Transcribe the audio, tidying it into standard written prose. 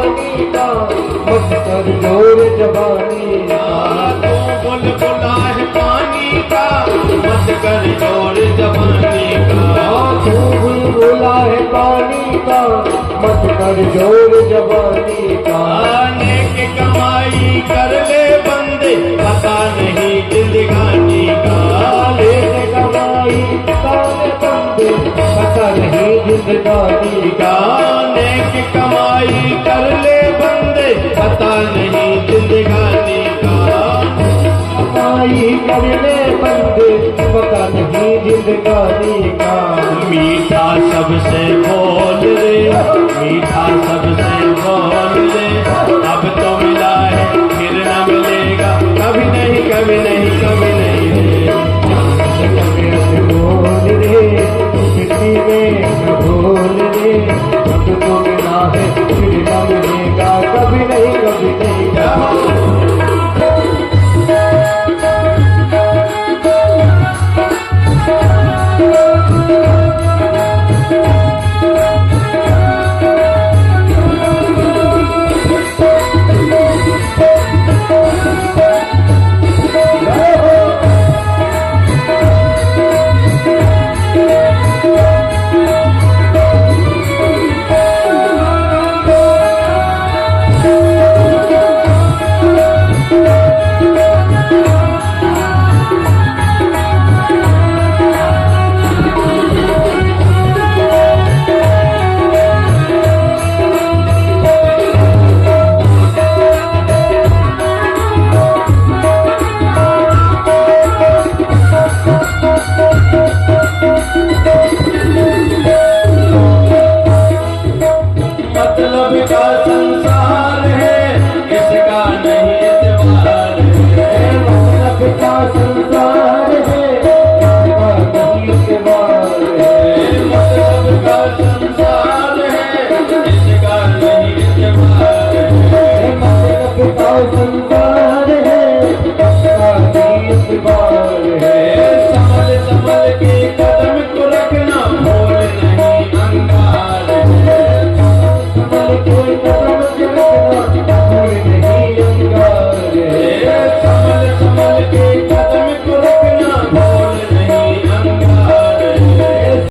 पानी का, मत कर जोर जवानी का। तू बुलबुला है पानी का, मत कर जोर जवानी का। तू बुलबुला है पानी का, मत कर जोर जवानी का। नेक कमाई कर ले बंदे, पता नहीं जिंदगानी का। नेक कमाई कर ले बंदे, पता नहीं जिंदगानी का। नेक कमाई कर ले बंदे, पता नहीं जिंदगानी का। कमाई कर ले बंदे, पता नहीं जिंदगानी का। मीठा सबसे बोल रे, मीठा सबसे बोल रे। अब तो मिला है फिर न मिलेगा, कभी नहीं कभी नहीं कभी नहीं रे। बोल रे, किसी में न भूल रे, अब तो मिला है